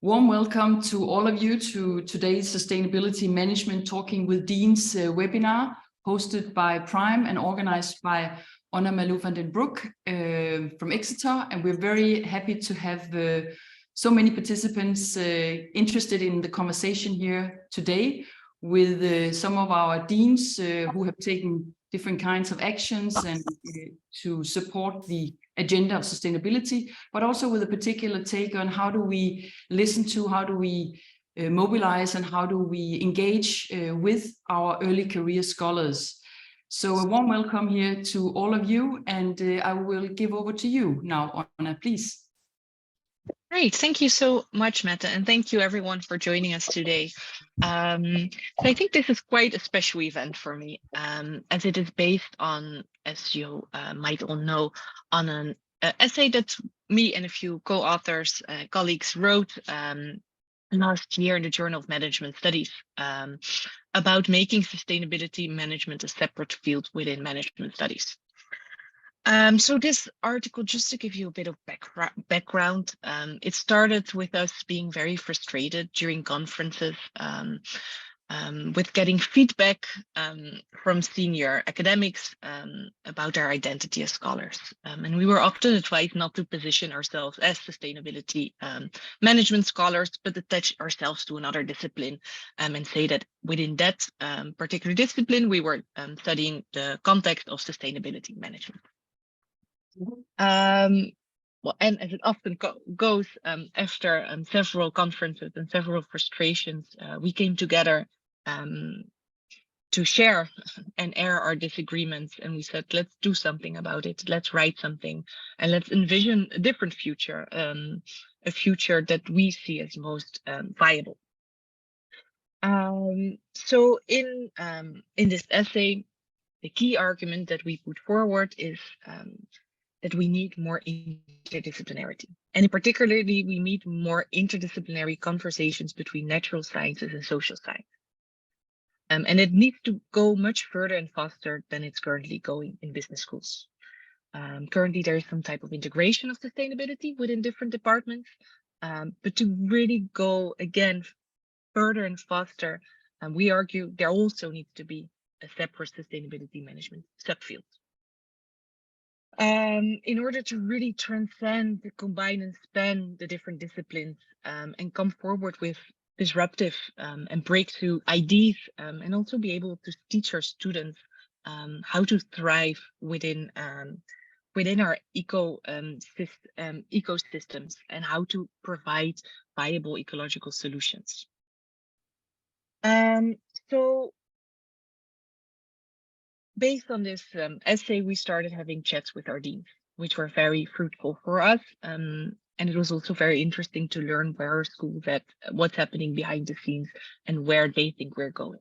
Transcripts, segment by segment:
Warm welcome to all of you to today's Sustainability Management Talking with Deans webinar, hosted by Prime and organized by Anna Malou van den Broek from Exeter. And we're very happy to have so many participants interested in the conversation here today with some of our deans who have taken different kinds of actions and to support the agenda of sustainability, but also with a particular take on how do we listen to, how do we mobilize, and how do we engage with our early career scholars. So a warm welcome here to all of you, and I will give over to you now, Anna, please. Great, thank you so much, Mette, and thank you everyone for joining us today. So I think this is quite a special event for me, as it is based on, as you might all know, on an essay that me and a few co-authors, colleagues wrote last year in the Journal of Management Studies about making sustainability management a separate field within management studies. So this article, just to give you a bit of background, it started with us being very frustrated during conferences with getting feedback from senior academics about our identity as scholars. And we were often advised not to position ourselves as sustainability management scholars, but attach ourselves to another discipline and say that within that particular discipline, we were studying the context of sustainability management. Well, and as it often goes, after several conferences and several frustrations, we came together to share and air our disagreements, and we said, let's do something about it. Let's write something, and let's envision a different future, a future that we see as most viable. So in this essay, the key argument that we put forward is that we need more interdisciplinarity. And in particularly, we need more interdisciplinary conversations between natural sciences and social science. And it needs to go much further and faster than it's currently going in business schools. Currently, there is some type of integration of sustainability within different departments, but to really go again further and faster, we argue there also needs to be a separate sustainability management subfield. In order to really transcend, combine and span the different disciplines and come forward with disruptive and breakthrough ideas, and also be able to teach our students how to thrive within our ecosystems and how to provide viable ecological solutions. So based on this essay, we started having chats with our deans, which were very fruitful for us. And it was also very interesting to learn where our school's at, what's happening behind the scenes, and where they think we're going.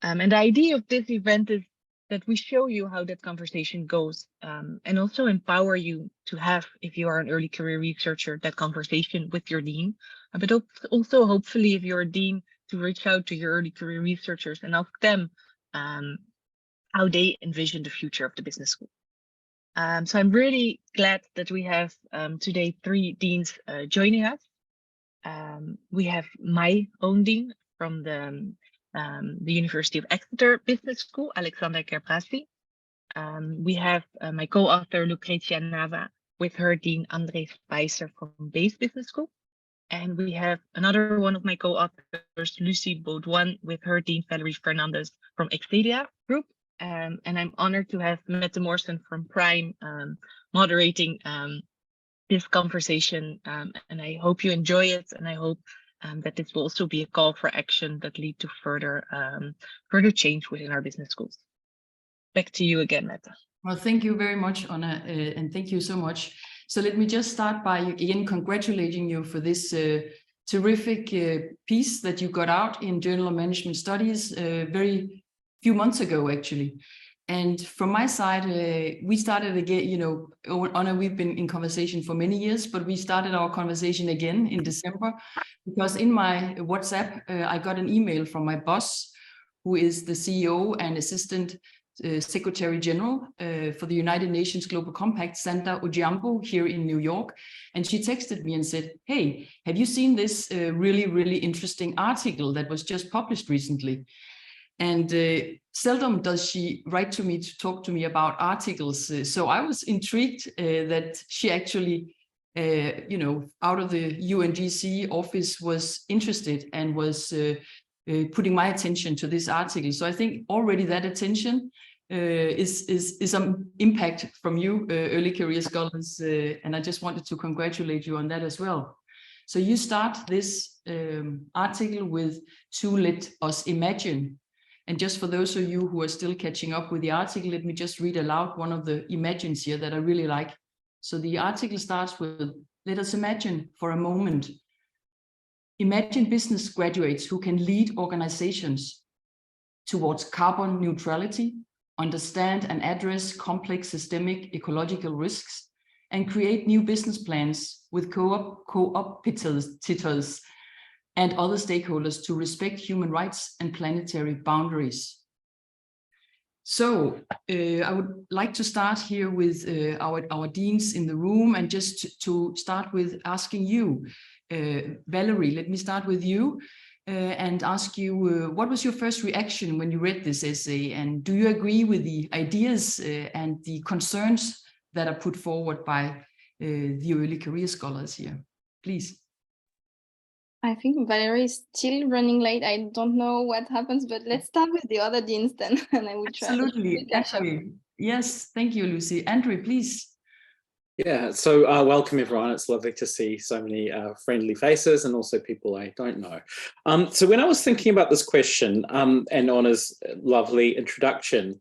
And the idea of this event is that we show you how that conversation goes, and also empower you to have, if you are an early career researcher, that conversation with your dean, but also hopefully if you're a dean, to reach out to your early career researchers and ask them how they envision the future of the business school. So I'm really glad that we have today 3 deans joining us. We have my own dean from the University of Exeter Business School, Alexandra Kerbrasi. We have my co-author Lucretia Nava with her dean André Spicer from Base Business School. And we have another one of my co-authors, Lucie Baudouin, with her dean Valerie Fernandez from Excedia Group. And I'm honored to have Mette Morsing from Prime moderating this conversation. And I hope you enjoy it. And I hope that this will also be a call for action that lead to further change within our business schools. Back to you again, Mette. Well, thank you very much, Anna, and thank you so much. So let me just start by again congratulating you for this terrific piece that you got out in Journal of Management Studies very few months ago, actually. And from my side, we started again, you know, Anna, we've been in conversation for many years, but we started our conversation again in December, because in my WhatsApp, I got an email from my boss, who is the CEO and assistant Secretary General for the United Nations Global Compact, Sandra Ojiambo, here in New York. And she texted me and said, hey, have you seen this really interesting article that was just published recently? And seldom does she write to me to talk to me about articles. So I was intrigued that she actually, out of the UNGC office was interested and was putting my attention to this article. So I think already that attention is some impact from you, early career scholars, and I just wanted to congratulate you on that as well. So you start this article with "To let us imagine." And just for those of you who are still catching up with the article, let me just read aloud one of the imagines here that I really like. So the article starts with, let us imagine for a moment. Imagine business graduates who can lead organizations towards carbon neutrality, understand and address complex systemic ecological risks, and create new business plans with co-opetitors and other stakeholders to respect human rights and planetary boundaries. So I would like to start here with our deans in the room, and just to start with asking you, Valerie, let me start with you and ask you, what was your first reaction when you read this essay? And do you agree with the ideas and the concerns that are put forward by the early career scholars here? Please. I think Valerie is still running late. I don't know what happens, but let's start with the other deans then, and I will try. Absolutely. Yes, thank you, Lucy. Andrew, please. Yeah, so welcome everyone. It's lovely to see so many friendly faces and also people I don't know. So when I was thinking about this question and Anna's lovely introduction,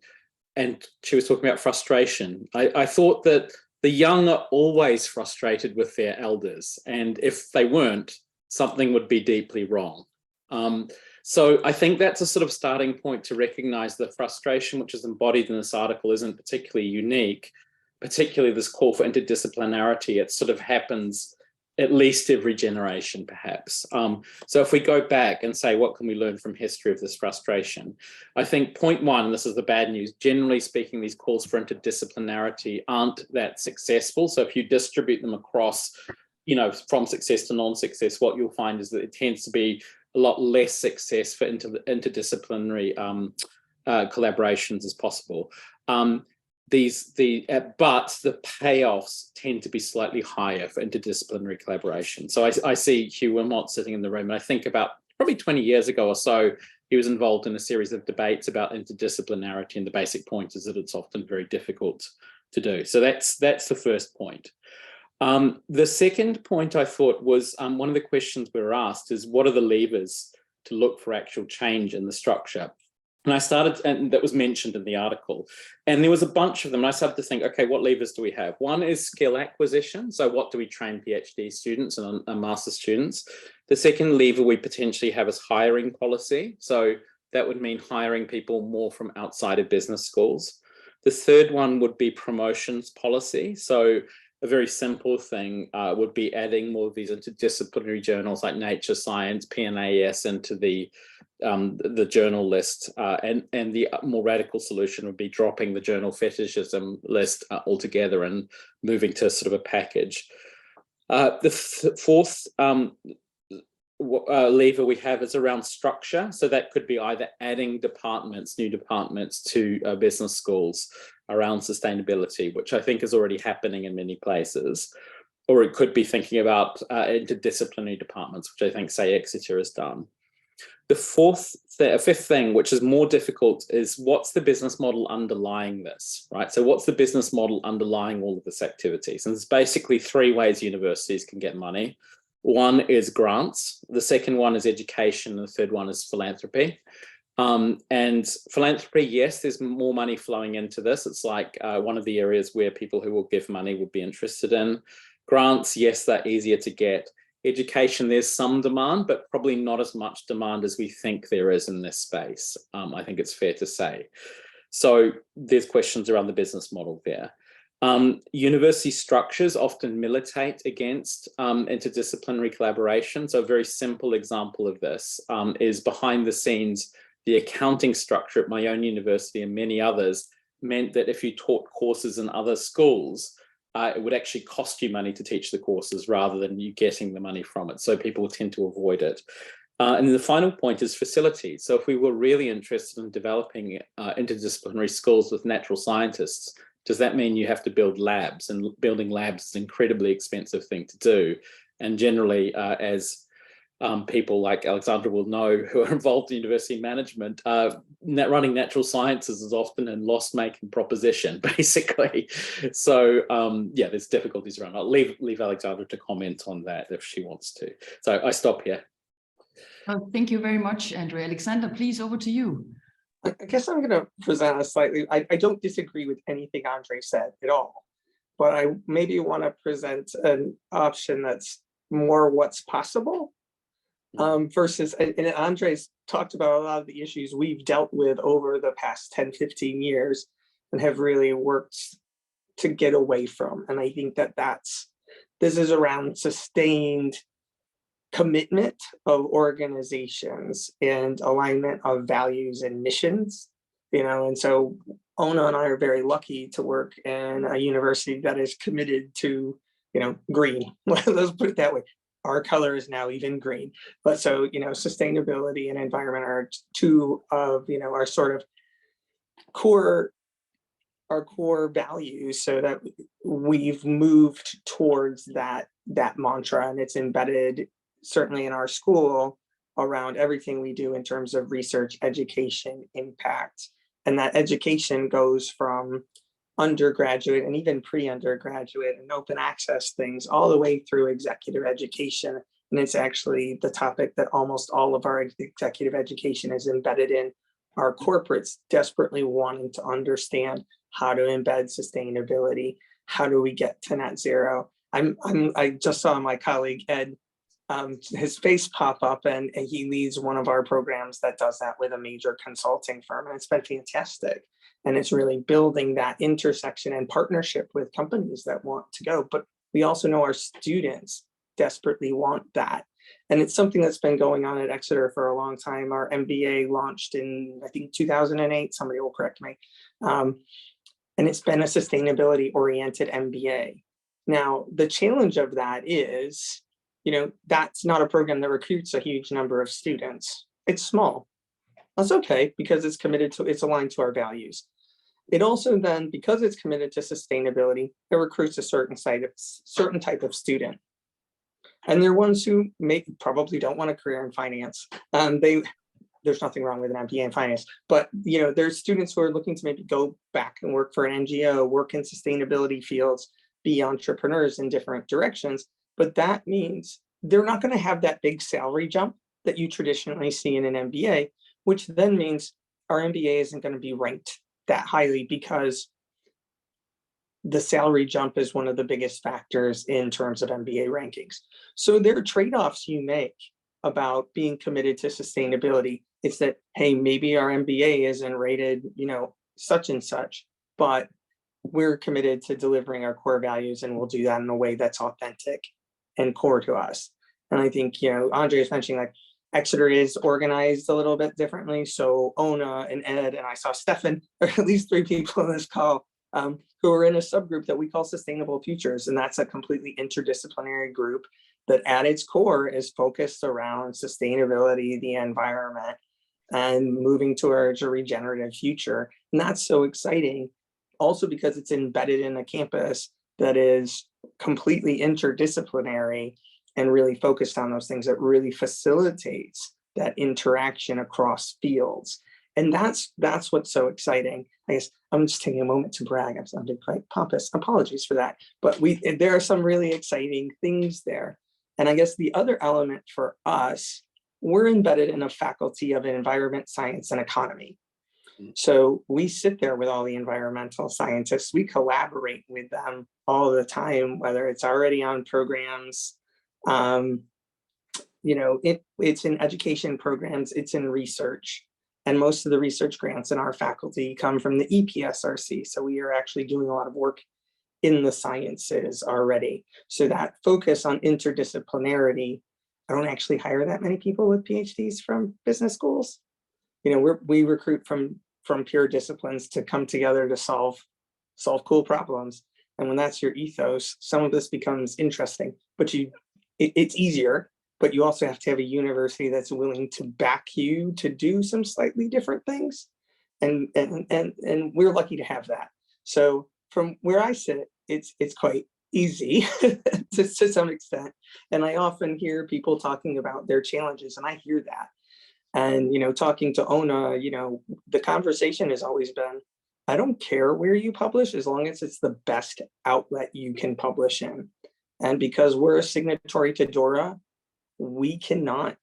and she was talking about frustration, I thought that the young are always frustrated with their elders, and if they weren't, something would be deeply wrong. So I think that's a sort of starting point to recognize the frustration which is embodied in this article isn't particularly unique, particularly this call for interdisciplinarity. It sort of happens at least every generation, perhaps. So if we go back and say, what can we learn from history of this frustration? I think point one, and this is the bad news, generally speaking, these calls for interdisciplinarity aren't that successful. So if you distribute them across, from success to non-success, what you'll find is that it tends to be a lot less success for interdisciplinary collaborations as possible. But the payoffs tend to be slightly higher for interdisciplinary collaboration. So I see Hugh Wilmot sitting in the room, and I think about probably 20 years ago or so, he was involved in a series of debates about interdisciplinarity, and the basic point is that it's often very difficult to do. So that's the first point. The second point I thought was one of the questions we were asked is, what are the levers to look for actual change in the structure? And I started, and that was mentioned in the article, and there was a bunch of them. And I started to think, okay, what levers do we have? One is skill acquisition. So what do we train PhD students and master students? The second lever we potentially have is hiring policy. So that would mean hiring people more from outside of business schools. The third one would be promotions policy. So a very simple thing would be adding more of these interdisciplinary journals like Nature, Science, PNAS into the journal list, and the more radical solution would be dropping the journal fetishism list altogether and moving to sort of a package. The fourth lever we have is around structure. So that could be either adding new departments to business schools around sustainability, which I think is already happening in many places. Or it could be thinking about interdisciplinary departments, which I think, say, Exeter has done. The fifth thing, which is more difficult, is what's the business model underlying this, right? So what's the business model underlying all of this activities? And there's basically three ways universities can get money. One is grants, the second one is education, and the third one is philanthropy. And philanthropy, yes, there's more money flowing into this. It's like one of the areas where people who will give money would be interested in. Grants, yes, they're easier to get. Education, there's some demand, but probably not as much demand as we think there is in this space. I think it's fair to say. So there's questions around the business model there. University structures often militate against interdisciplinary collaboration. So a very simple example of this is behind the scenes, the accounting structure at my own university and many others meant that if you taught courses in other schools, it would actually cost you money to teach the courses rather than you getting the money from it. So people tend to avoid it. And the final point is facilities. So if we were really interested in developing interdisciplinary schools with natural scientists, does that mean you have to build labs? And building labs is an incredibly expensive thing to do. And generally, as people like Alexandra will know who are involved in university management, running natural sciences is often a loss-making proposition, basically. So yeah, there's difficulties around. I'll leave Alexandra to comment on that if she wants to. So I stop here. Well, thank you very much, Andrea. Alexander, please, over to you. I guess I'm going to present a slightly, I don't disagree with anything Andre said at all, but I maybe want to present an option that's more what's possible. Versus, and Andre's talked about a lot of the issues we've dealt with over the past 10, 15 years and have really worked to get away from. And I think that this is around sustained commitment of organizations and alignment of values and missions, and so Ona and I are very lucky to work in a university that is committed to, green. Let's put it that way. Our color is now even green. But so, sustainability and environment are two of, our sort of core values, so that we've moved towards that mantra, and it's embedded certainly in our school around everything we do in terms of research, education, impact. And that education goes from undergraduate and even pre-undergraduate and open access things all the way through executive education. And it's actually the topic that almost all of our executive education is embedded in. Our corporates desperately wanting to understand how to embed sustainability. How do we get to net zero? I just saw my colleague Ed, his face pop up, and he leads one of our programs that does that with a major consulting firm, and it's been fantastic. And it's really building that intersection and partnership with companies that want to go. But we also know our students desperately want that. And it's something that's been going on at Exeter for a long time. Our MBA launched in, I think, 2008. Somebody will correct me. And it's been a sustainability oriented MBA. Now, the challenge of that is, that's not a program that recruits a huge number of students. It's small. That's okay, because it's aligned to our values. It also then, because it's committed to sustainability, it recruits a certain type of student. And they're ones who probably don't want a career in finance. There's nothing wrong with an MBA in finance, but there's students who are looking to maybe go back and work for an NGO, work in sustainability fields, be entrepreneurs in different directions. But that means they're not going to have that big salary jump that you traditionally see in an MBA, which then means our MBA isn't going to be ranked that highly, because the salary jump is one of the biggest factors in terms of MBA rankings. So there are trade-offs you make about being committed to sustainability. It's that, hey, maybe our MBA isn't rated, such and such, but we're committed to delivering our core values, and we'll do that in a way that's authentic and core to us. And I think, Andre is mentioning, like, Exeter is organized a little bit differently. So Ona and Ed, and I saw Stefan, or at least 3 people on this call, who are in a subgroup that we call Sustainable Futures. And that's a completely interdisciplinary group that at its core is focused around sustainability, the environment, and moving towards a regenerative future. And that's so exciting, also because it's embedded in a campus that is completely interdisciplinary and really focused on those things that really facilitates that interaction across fields. And that's what's so exciting. I guess I'm just taking a moment to brag. I've sounded quite pompous. Apologies for that. But there are some really exciting things there. And I guess the other element for us, we're embedded in a faculty of environment, science, and economy. So we sit there with all the environmental scientists. We collaborate with them all the time, whether it's already on programs, it's in education programs, it's in research. And most of the research grants in our faculty come from the EPSRC. So we are actually doing a lot of work in the sciences already. So that focus on interdisciplinarity, I don't actually hire that many people with PhDs from business schools. we recruit from peer disciplines to come together to solve cool problems. And when that's your ethos, some of this becomes interesting, but it's easier, but you also have to have a university that's willing to back you to do some slightly different things. And we're lucky to have that. So from where I sit, it's quite easy to some extent. And I often hear people talking about their challenges, and I hear that. And, talking to Ona, the conversation has always been, I don't care where you publish as long as it's the best outlet you can publish in. And because we're a signatory to DORA, we can't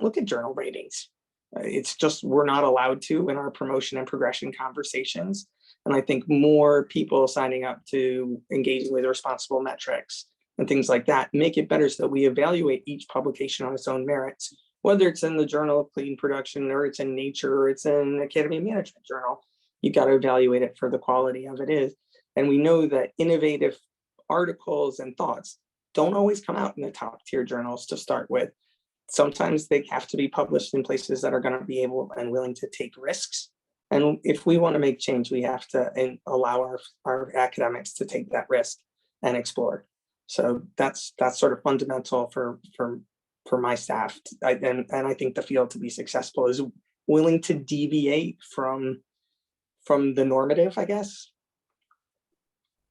look at journal ratings. It's just, we're not allowed to in our promotion and progression conversations. And I think more people signing up to engaging with responsible metrics and things like that make it better so that we evaluate each publication on its own merits, whether it's in the Journal of Clean Production or it's in Nature or it's in Academy of Management Journal. You got to evaluate it for the quality of it is. And we know that innovative articles and thoughts don't always come out in the top tier journals to start with. Sometimes they have to be published in places that are going to be able and willing to take risks. And if we want to make change, we have to allow our academics to take that risk and explore. So that's sort of fundamental for my staff. And I think the field to be successful is willing to deviate from the normative, I guess.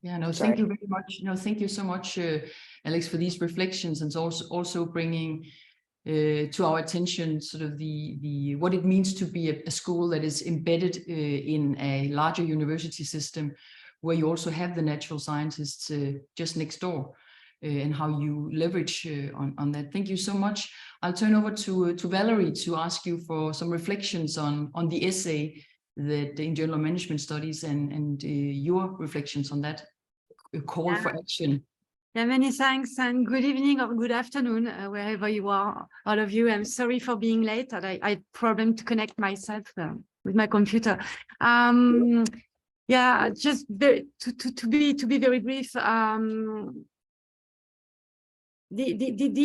Yeah, no, thank you very much. No, thank you so much, Alex, for these reflections, and also bringing to our attention sort of the what it means to be a school that is embedded in a larger university system, where you also have the natural scientists just next door, and how you leverage on that. Thank you so much. I'll turn over to Valerie to ask you for some reflections on the essay that in Journal of Management Studies and your reflections on that call for action. Yeah, many thanks, and good evening or good afternoon, wherever you are, all of you. I'm sorry for being late. I had problem to connect myself with my computer. Yeah, just to be very brief. The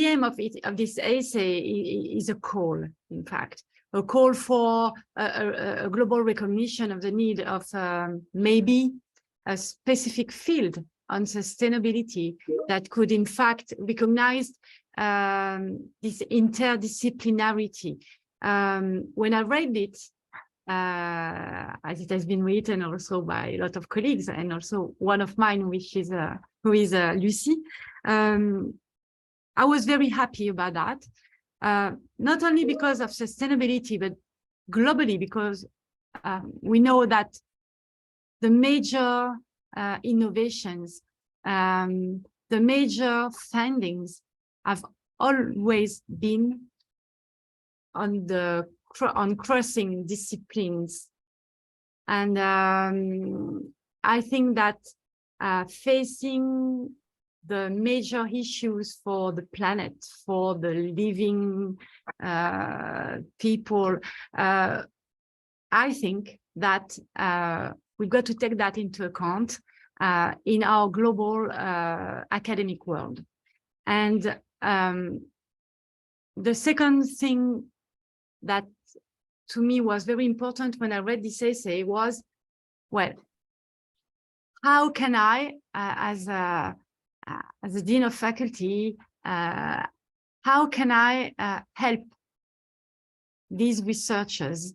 aim of this essay is a call, in fact, a call for a global recognition of the need of maybe a specific field on sustainability that could, in fact, recognize this interdisciplinarity. When I read it, as it has been written also by a lot of colleagues, and also one of mine, who is Lucy, I was very happy about that, not only because of sustainability, but globally, because we know that the major innovations, the major findings have always been on crossing disciplines. And I think that facing the major issues for the planet, for the living people, I think that we've got to take that into account in our global academic world. And the second thing that to me was very important when I read this essay was, well, how can I, as a dean of faculty, how can I help these researchers,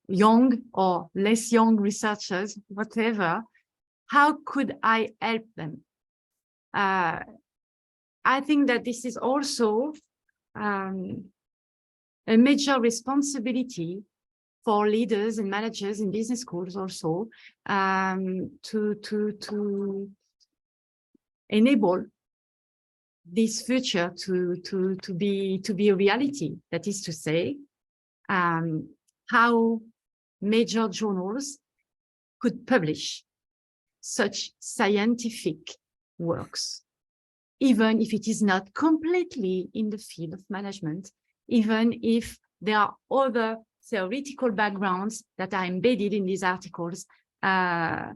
young or less young researchers, whatever, how could I help them? I think that this is also a major responsibility for leaders and managers in business schools also, to enable this future to be a reality. That is to say, how major journals could publish such scientific works, even if it is not completely in the field of management, even if there are other theoretical backgrounds that are embedded in these articles. That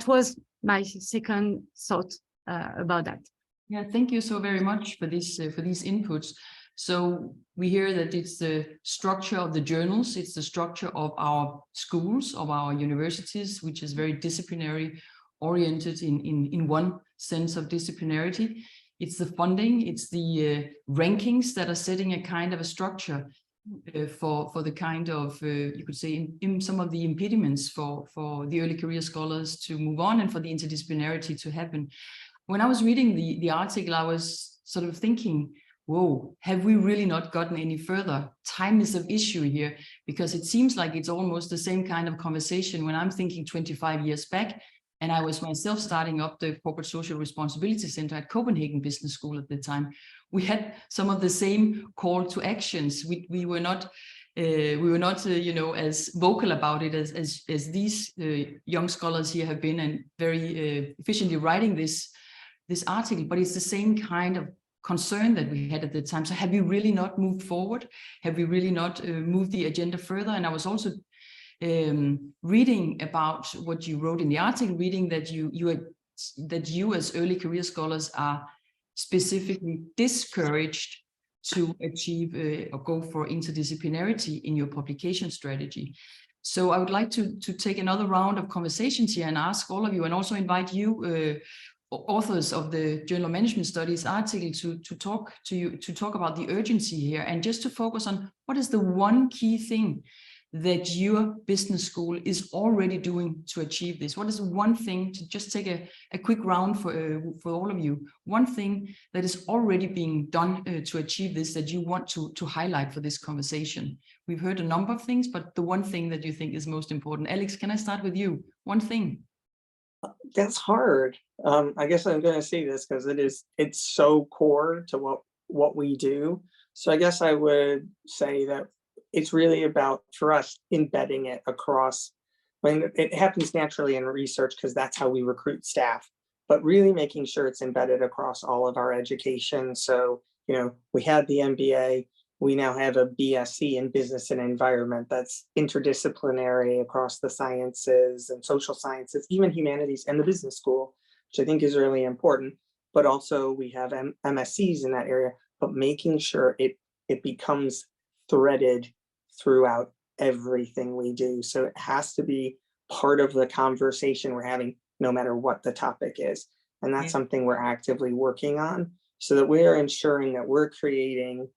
was my second thought about that. Yeah, thank you so very much for these inputs. So we hear that it's the structure of the journals, it's the structure of our schools, of our universities, which is very disciplinary oriented in one sense of disciplinarity. It's the funding, it's the rankings that are setting a kind of a structure for the kind of, you could say, in some of the impediments for the early career scholars to move on and for the interdisciplinarity to happen. When I was reading the article, I was sort of thinking, whoa, have we really not gotten any further? Time is an issue here, because it seems like it's almost the same kind of conversation when I'm thinking 25 years back, and I was myself starting up the Corporate Social Responsibility Center at Copenhagen Business School at the time. We had some of the same call to actions. We were not, you know, as vocal about it as these young scholars here have been, and very efficiently writing this article. But it's the same kind of concern that we had at the time. So have we really not moved forward? Have we really not moved the agenda further? And I was also reading about what you wrote in the article, reading that you as early career scholars are specifically discouraged to achieve or go for interdisciplinarity in your publication strategy. So I would like to take another round of conversations here and ask all of you, and also invite you authors of the Journal of Management Studies article to talk about the urgency here, and just to focus on what is the one key thing that your business school is already doing to achieve this. What is one thing, to just take a quick round for all of you, one thing that is already being done to achieve this that you want to highlight for this conversation? We've heard a number of things, but the one thing that you think is most important. Alex, can I start with you? One thing. That's hard. I guess I'm going to say this because it's so core to what we do. So I guess I would say that it's really about, for us, embedding it across. I mean, it happens naturally in research because that's how we recruit staff, but really making sure it's embedded across all of our education. So, you know, we had the MBA, we now have a BSc in business and environment that's interdisciplinary across the sciences and social sciences, even humanities, and the business school, which I think is really important. But also we have MSCs in that area, but making sure it becomes threaded throughout everything we do. So it has to be part of the conversation we're having, no matter what the topic is. And that's something we're actively working on, so that we are ensuring that we're creating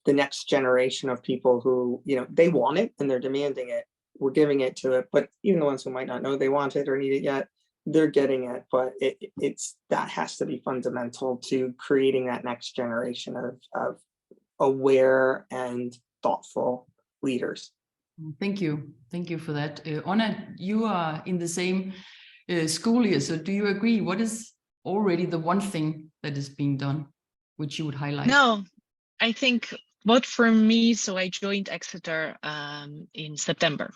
the next generation of people who, you know, they want it and they're demanding it. We're giving it to it, but even the ones who might not know they want it or need it yet, they're getting it. But it's that has to be fundamental to creating that next generation of aware and thoughtful leaders. Thank you. Thank you for that. Anna, you are in the same school year. So do you agree? What is already the one thing that is being done, which you would highlight? No, I think what for me, so I joined Exeter in September.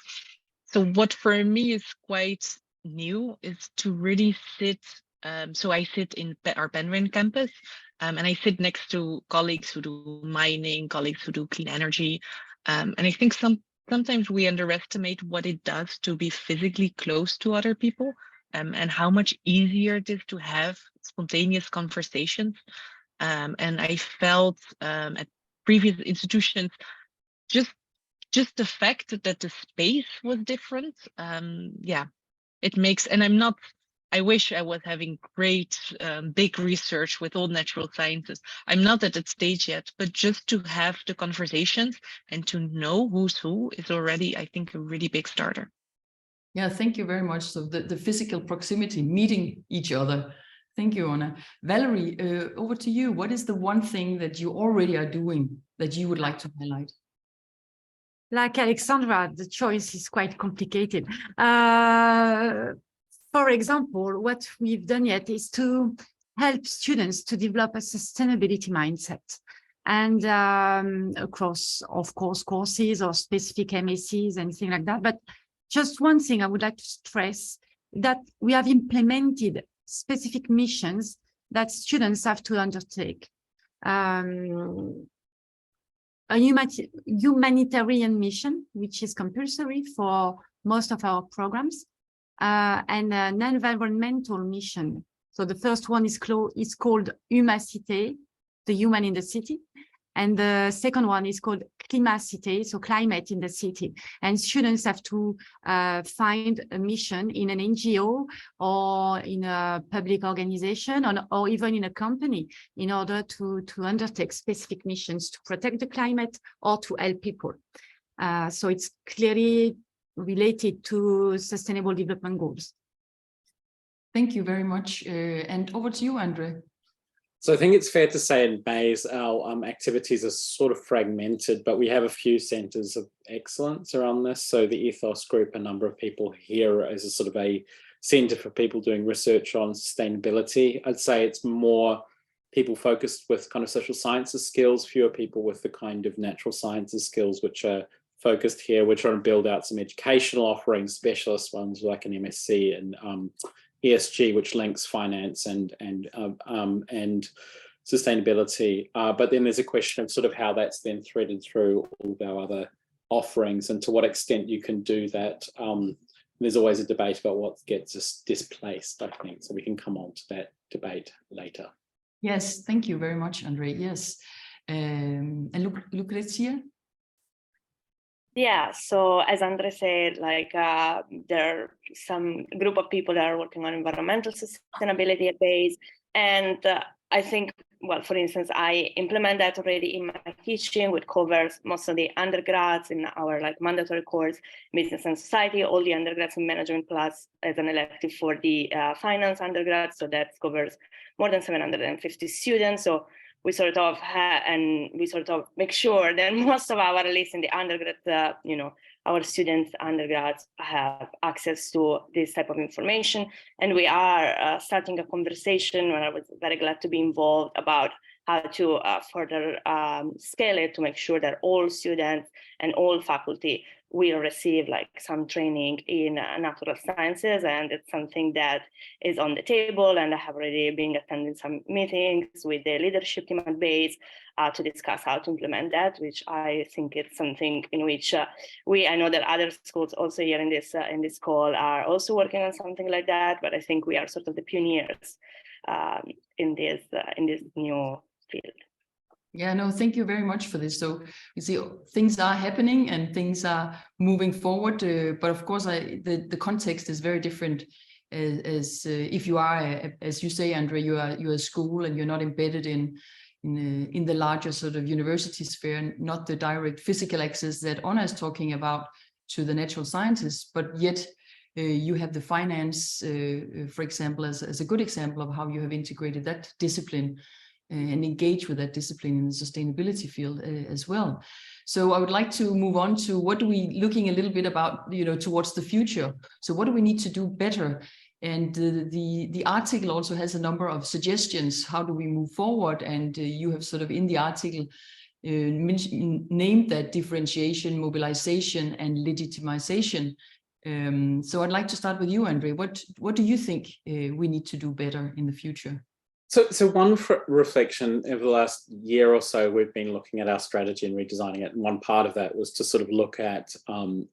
So what for me is quite new is to really sit. So I sit in our Penryn campus, and I sit next to colleagues who do mining, colleagues who do clean energy. And I think sometimes we underestimate what it does to be physically close to other people, and how much easier it is to have spontaneous conversations. And I felt at previous institutions, just the fact that the space was different, it makes, and I wish I was having great big research with all natural sciences. I'm not at that stage yet, but just to have the conversations and to know who's who is already, I think, a really big starter. Yeah, thank you very much. So the physical proximity, meeting each other. Thank you, Anna. Valerie, over to you. What is the one thing that you already are doing that you would like to highlight? Like Alexandra, the choice is quite complicated. For example, what we've done yet is to help students to develop a sustainability mindset, and across, of course, courses or specific MSCs, anything like that. But just one thing I would like to stress, that we have implemented specific missions that students have to undertake. A humanitarian mission, which is compulsory for most of our programs, and an environmental mission. So the first one is called Humacité, the human in the city. And the second one is called Climacité, so climate in the city. And students have to find a mission in an NGO or in a public organization or even in a company in order to undertake specific missions to protect the climate or to help people. So it's clearly related to sustainable development goals. Thank you very much. And over to you, Andre. So I think it's fair to say in Mays, our activities are sort of fragmented, but we have a few centres of excellence around this. So the Ethos Group, a number of people here as a sort of a centre for people doing research on sustainability. I'd say it's more people focused with kind of social sciences skills, fewer people with the kind of natural sciences skills, which are focused here. We're trying to build out some educational offerings, specialist ones like an MSc and ESG, which links finance and sustainability. But then there's a question of sort of how that's then threaded through all of our other offerings and to what extent you can do that. There's always a debate about what gets us displaced, I think. So we can come on to that debate later. Yes, thank you very much, Andre. Yes. And Lucrezia? Yeah, so as Andre said, like there are some group of people that are working on environmental sustainability at Bayes, and I think, well, for instance, I implement that already in my teaching, which covers most of the undergrads in our like mandatory course, business and society, all the undergrads in management plus as an elective for the finance undergrad, so that covers more than 750 students. So we sort of make sure that most of our, at least in the undergrad, our students, undergrads have access to this type of information. And we are starting a conversation, and I was very glad to be involved, about how to further scale it to make sure that all students and all faculty will receive like some training in natural sciences, and it's something that is on the table. And I have already been attending some meetings with the leadership team at Bayes to discuss how to implement that, which I think it's something in which I know that other schools also here in this call are also working on something like that, but I think we are sort of the pioneers in this new field. Yeah, no, thank you very much for this. So you see, things are happening and things are moving forward, but of course, the context is very different. As if you are, as you say, Andre, you're a school and you're not embedded in the larger sort of university sphere, not the direct physical access that Anna is talking about to the natural sciences, but yet you have the finance, for example, as a good example of how you have integrated that discipline and engage with that discipline in the sustainability field as well. So I would like to move on to what are we looking a little bit about, towards the future. So what do we need to do better? And the article also has a number of suggestions. How do we move forward? And you have sort of in the article named that differentiation, mobilization, and legitimization. So I'd like to start with you, Andre. What do you think we need to do better in the future? So one reflection over the last year or so, we've been looking at our strategy and redesigning it. And one part of that was to sort of look at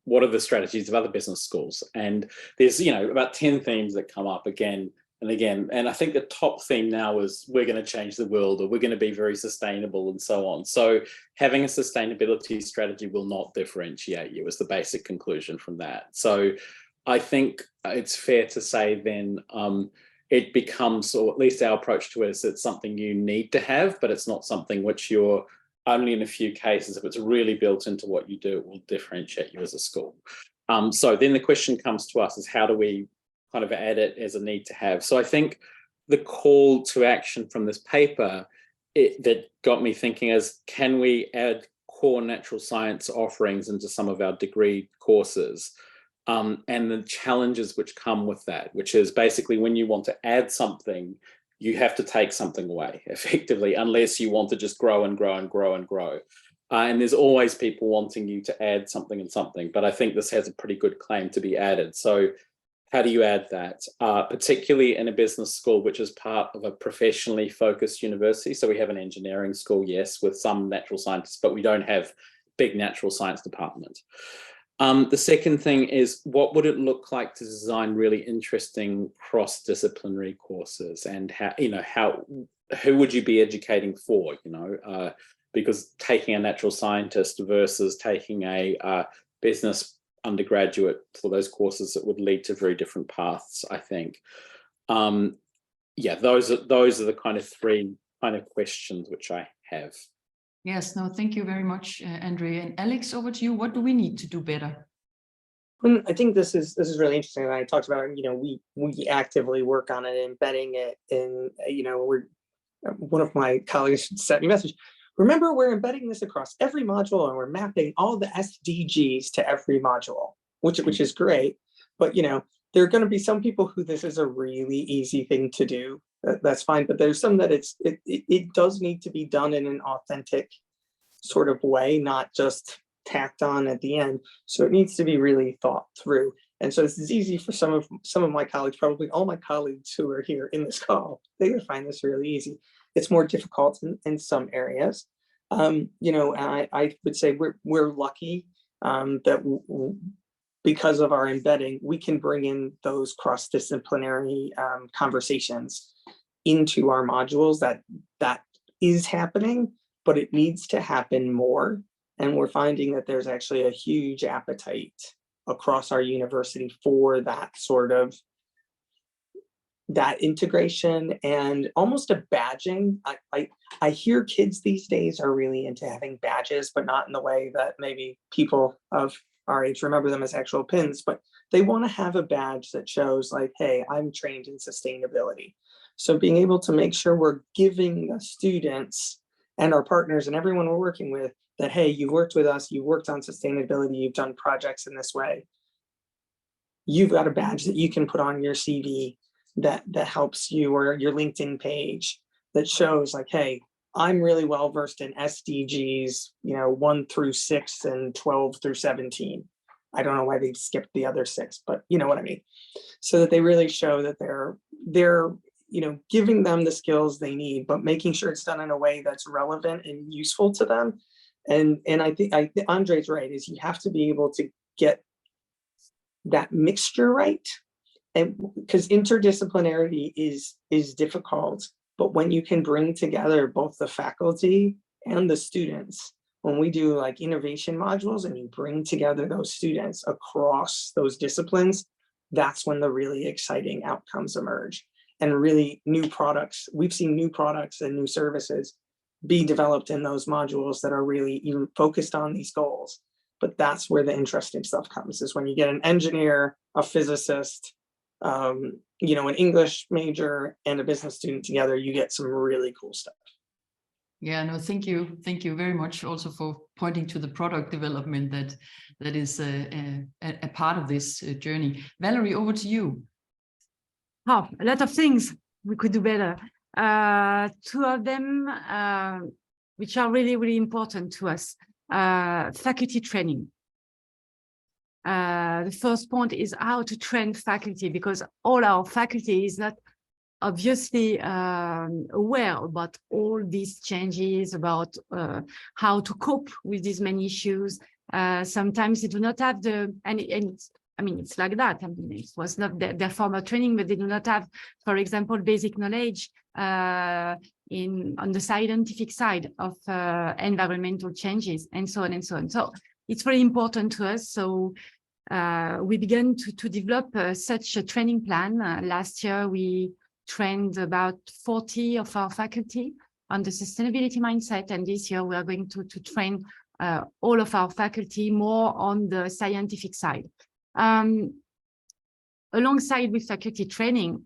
what are the strategies of other business schools. And there's, about 10 themes that come up again and again. And I think the top theme now is we're going to change the world, or we're going to be very sustainable and so on. So having a sustainability strategy will not differentiate you, is the basic conclusion from that. So I think it's fair to say then, it becomes, or at least our approach to it is, it's something you need to have, but it's not something which you're only in a few cases, if it's really built into what you do, it will differentiate you as a school. So then the question comes to us is, how do we kind of add it as a need to have? So I think the call to action from this paper that got me thinking is, can we add core natural science offerings into some of our degree courses? And the challenges which come with that, which is basically when you want to add something, you have to take something away effectively, unless you want to just grow and grow and grow and grow. And there's always people wanting you to add something and something, but I think this has a pretty good claim to be added. So how do you add that? Particularly in a business school, which is part of a professionally focused university. So we have an engineering school, yes, with some natural scientists, but we don't have big natural science department. The second thing is, what would it look like to design really interesting cross-disciplinary courses, and how, who would you be educating for, because taking a natural scientist versus taking a business undergraduate for those courses, it would lead to very different paths, I think. Yeah, those are the kind of three kind of questions which I have. Yes, no, thank you very much, Andrea. And Alex, over to you. What do we need to do better? I think this is really interesting. I talked about, we actively work on it, embedding it in, one of my colleagues sent me a message. Remember, we're embedding this across every module and we're mapping all the SDGs to every module, which is great. But, there are going to be some people who this is a really easy thing to do. That's fine. But there's some that it does need to be done in an authentic sort of way, not just tacked on at the end. So it needs to be really thought through. And so this is easy for some of my colleagues, probably all my colleagues who are here in this call. They would find this really easy. It's more difficult in some areas. I would say we're lucky that because of our embedding, we can bring in those cross-disciplinary conversations into our modules. That is happening, but it needs to happen more. And we're finding that there's actually a huge appetite across our university for that sort of that integration and almost a badging. I hear kids these days are really into having badges, but not in the way that maybe people of our age remember them as actual pins, but they want to have a badge that shows like, hey, I'm trained in sustainability. So being able to make sure we're giving the students and our partners and everyone we're working with that, hey, you worked with us, you worked on sustainability, you've done projects in this way. You've got a badge that you can put on your CV that helps you, or your LinkedIn page that shows like, hey, I'm really well versed in SDGs, 1 through 6 and 12 through 17. I don't know why they skipped the other 6, but you know what I mean. So that they really show that they're giving them the skills they need, but making sure it's done in a way that's relevant and useful to them. And I think Andre's right, is you have to be able to get that mixture right. And because interdisciplinarity is difficult, but when you can bring together both the faculty and the students, when we do like innovation modules and you bring together those students across those disciplines, that's when the really exciting outcomes emerge. And really new products, we've seen new products and new services be developed in those modules that are really even focused on these goals. But that's where the interesting stuff comes, is when you get an engineer, a physicist, an English major and a business student together, you get some really cool stuff. Yeah, no, thank you very much also for pointing to the product development that is a part of this journey. Valerie, over to you. Oh, a lot of things we could do better. 2 of them, which are really, really important to us. Faculty training. The first point is how to train faculty, because all our faculty is not obviously aware about all these changes, about how to cope with these many issues. Sometimes they do not have it's like that. It was not their formal training, but they do not have, for example, basic knowledge on the scientific side of environmental changes, and so on and so on. So it's very important to us. So we began to develop such a training plan. Last year, we trained about 40 of our faculty on the sustainability mindset. And this year, we are going to train all of our faculty more on the scientific side. Alongside with faculty training,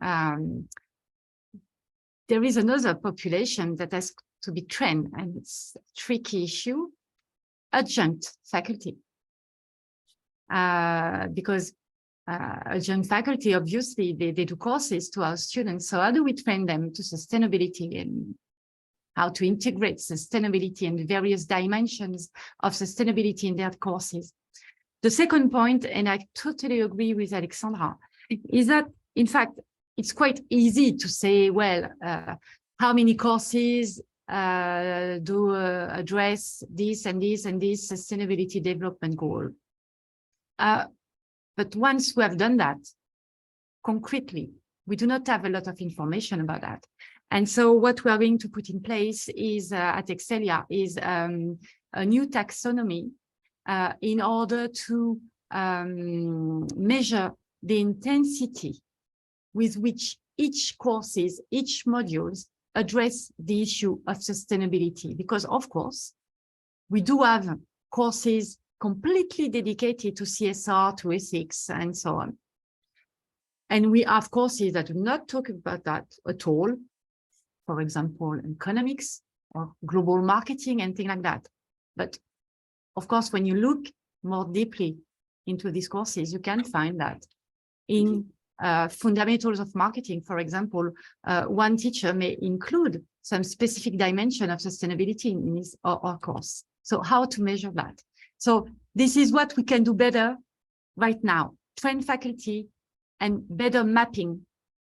there is another population that has to be trained, and it's a tricky issue: adjunct faculty. Because adjunct faculty, obviously, they do courses to our students. So how do we train them to sustainability and how to integrate sustainability and the various dimensions of sustainability in their courses? The second point, and I totally agree with Alexandra, is that, in fact, it's quite easy to say, well, how many courses do address this and this and this sustainability development goal? But once we have done that, concretely, we do not have a lot of information about that. And so what we are going to put in place is at Excelia is a new taxonomy in order to measure the intensity with which each courses, each modules address the issue of sustainability. Because of course, we do have courses completely dedicated to CSR, to ethics, and so on. And we have courses that do not talk about that at all. For example, economics or global marketing and things like that. But of course, when you look more deeply into these courses, you can find that in fundamentals of marketing, for example, one teacher may include some specific dimension of sustainability in his or course. So how to measure that? So this is what we can do better right now, train faculty and better mapping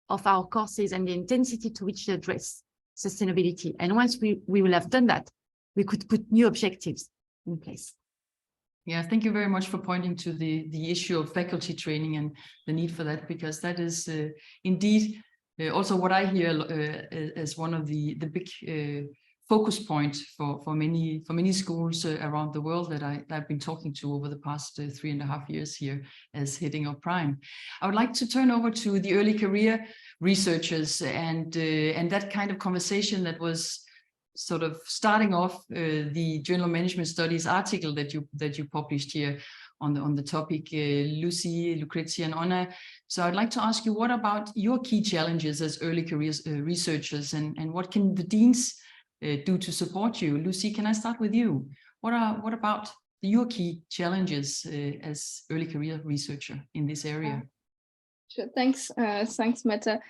of our courses and the intensity to which they address sustainability. And once we will have done that, we could put new objectives in place. Yeah, thank you very much for pointing to the issue of faculty training and the need for that, because that is indeed also what I hear as one of the big focus points for many schools around the world that I've been talking to over the past 3.5 years here as heading of Prime. I would like to turn over to the early career researchers and that kind of conversation that was sort of starting off the Journal of Management Studies article that you published here on the topic, Lucy, Lucrezia, and Anna. So I'd like to ask you, what about your key challenges as early career researchers, and what can the deans do to support you? Lucy, can I start with you? What about your key challenges as early career researcher in this area? Sure, thanks, Mette.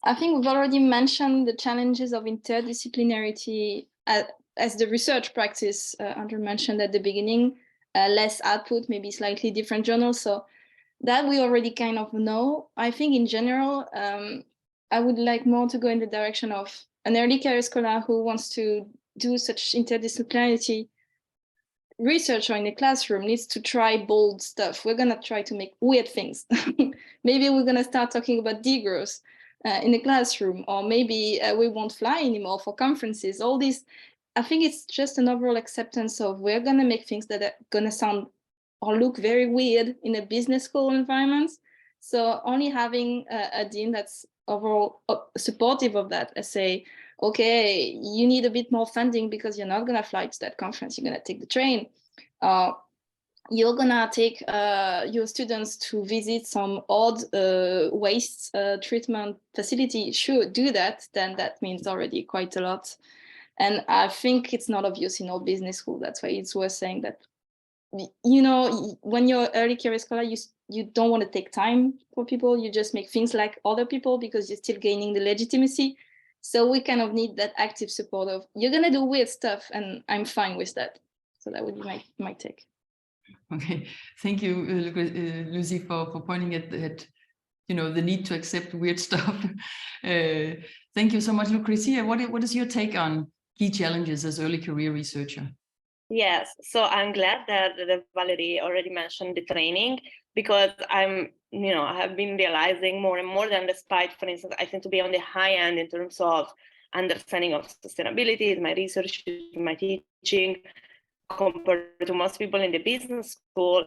I think we've already mentioned the challenges of interdisciplinarity as the research practice Andrew mentioned at the beginning, less output, maybe slightly different journals. So that we already kind of know. I think in general, I would like more to go in the direction of an early career scholar who wants to do such interdisciplinarity research or in the classroom needs to try bold stuff. We're going to try to make weird things. Maybe we're going to start talking about degrowth in the classroom, or maybe we won't fly anymore for conferences. All these, I think it's just an overall acceptance of we're going to make things that are going to sound or look very weird in a business school environment. So only having a dean that's overall supportive of that, and say, okay, you need a bit more funding because you're not going to fly to that conference, you're going to take the train. You're going to take your students to visit some odd waste treatment facility. Sure, do that, then that means already quite a lot. And I think it's not obvious in all business school. That's why it's worth saying that, you know, when you're early career scholar, you don't want to take time for people. You just make things like other people because you're still gaining the legitimacy. So we kind of need that active support of, you're going to do weird stuff and I'm fine with that. So that would be my take. Okay, thank you, Lucy, for pointing at you know, the need to accept weird stuff. Thank you so much, Lucrezia. What is your take on key challenges as early career researcher? Yes, so I'm glad that Valerie already mentioned the training, because I have been realizing more and more that despite, for instance, I tend to be on the high end in terms of understanding of sustainability, my research, my teaching, compared to most people in the business school.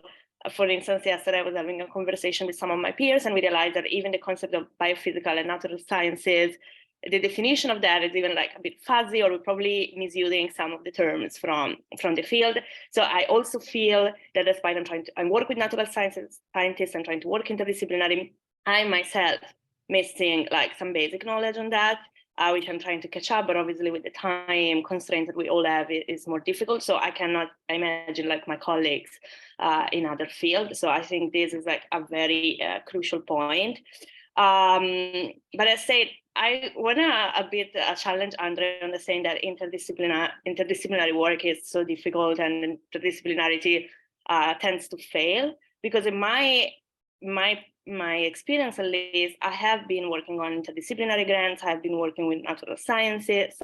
For instance, yesterday I was having a conversation with some of my peers, and we realized that even the concept of biophysical and natural sciences, the definition of that is even like a bit fuzzy, or we're probably misusing some of the terms from the field. So I also feel that despite I work with natural scientists and trying to work interdisciplinary, I myself missing like some basic knowledge on that, which I'm trying to catch up, but obviously with the time constraints that we all have, it is more difficult. So I cannot imagine like my colleagues in other fields. So I think this is like a very crucial point. But as I said, I want to a bit challenge Andre on the saying that interdisciplinary work is so difficult and interdisciplinarity tends to fail, because in my experience, at least, I have been working on interdisciplinary grants. I have been working with natural scientists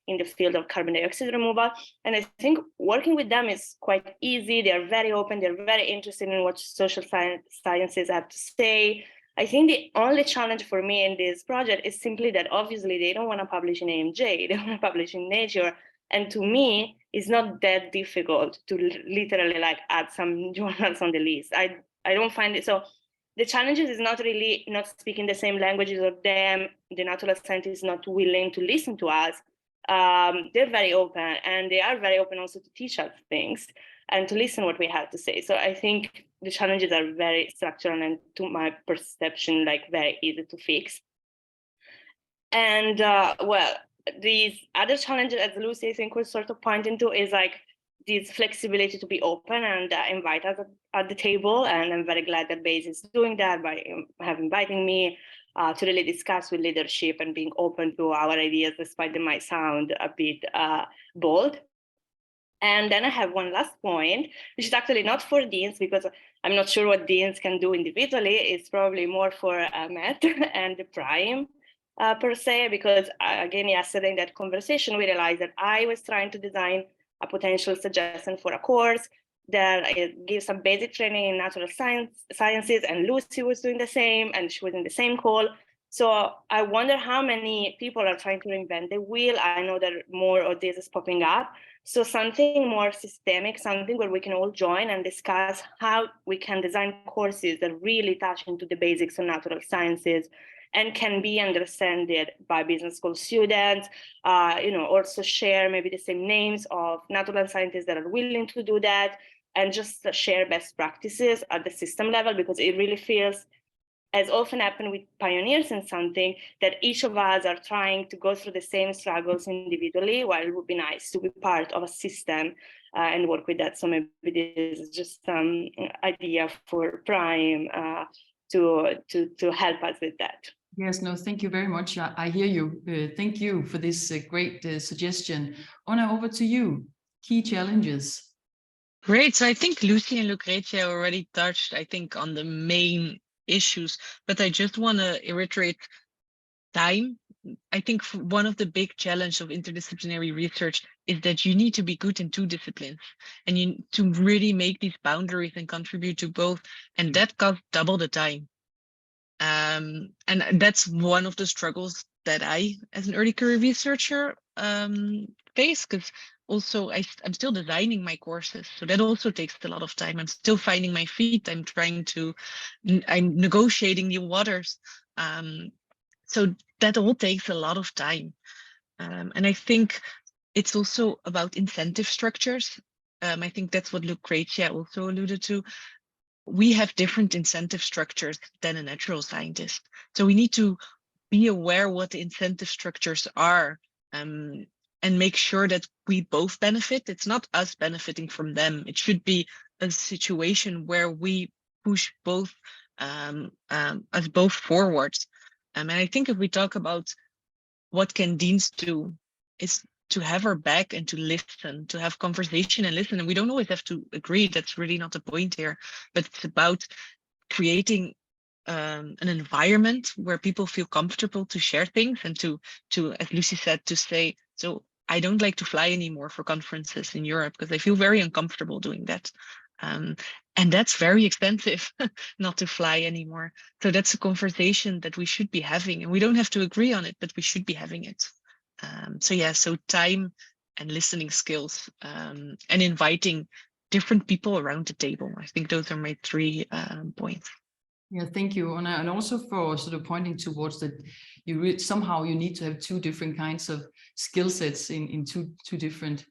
in the field of carbon dioxide removal. And I think working with them is quite easy. They're very open. They're very interested in what social sciences have to say. I think the only challenge for me in this project is simply that obviously they don't want to publish in AMJ, they want to publish in Nature. And to me, it's not that difficult to literally like add some journals on the list. I don't find it so. The challenges is not really not speaking the same languages or them, the natural scientists not willing to listen to us. They're very open, and they are very open also to teach us things and to listen what we have to say. So I think the challenges are very structural and, to my perception, like very easy to fix. And well, these other challenges, as Lucy I think was sort of pointing to, is like this flexibility to be open and invite us at the table. And I'm very glad that BASE is doing that by inviting me to really discuss with leadership and being open to our ideas, despite they might sound a bit bold. And then I have one last point, which is actually not for deans, because I'm not sure what deans can do individually. It's probably more for Mette and the Prime per se, because again, yesterday in that conversation, we realized that I was trying to design a potential suggestion for a course that gives some basic training in natural sciences, and Lucy was doing the same, and she was in the same call. So I wonder how many people are trying to reinvent the wheel. I know that more of this is popping up. So something more systemic, something where we can all join and discuss how we can design courses that really touch into the basics of natural sciences and can be understood by business school students, also share maybe the same names of natural scientists that are willing to do that, and just share best practices at the system level, because it really feels, as often happens with pioneers in something, that each of us are trying to go through the same struggles individually, while it would be nice to be part of a system and work with that. So maybe this is just some idea for Prime to help us with that. Yes, no, thank you very much. I hear you. Thank you for this great suggestion. Anna, over to you. Key challenges. Great. So I think Lucy and Lucretia already touched, I think, on the main issues, but I just want to reiterate time. I think one of the big challenges of interdisciplinary research is that you need to be good in two disciplines, and you to really make these boundaries and contribute to both, and that costs double the time. And that's one of the struggles that I, as an early career researcher, face, because also I'm still designing my courses, so that also takes a lot of time. I'm still finding my feet. I'm negotiating new waters. So that all takes a lot of time. And I think it's also about incentive structures. I think that's what Lucretia also alluded to. We have different incentive structures than a natural scientist. So we need to be aware what the incentive structures are, and make sure that we both benefit. It's not us benefiting from them. It should be a situation where we push both us both forwards. And I think if we talk about what can deans do, is to have our back and to listen, to have conversation and listen. And we don't always have to agree. That's really not the point here, but it's about creating an environment where people feel comfortable to share things and to, as Lucy said, to say, so I don't like to fly anymore for conferences in Europe because I feel very uncomfortable doing that. And that's very expensive not to fly anymore. So that's a conversation that we should be having, and we don't have to agree on it, but we should be having it. So time and listening skills, and inviting different people around the table. I think those are my 3 points. Yeah, thank you, Anna, and also for sort of pointing towards that somehow you need to have 2 different kinds of skill sets in two different,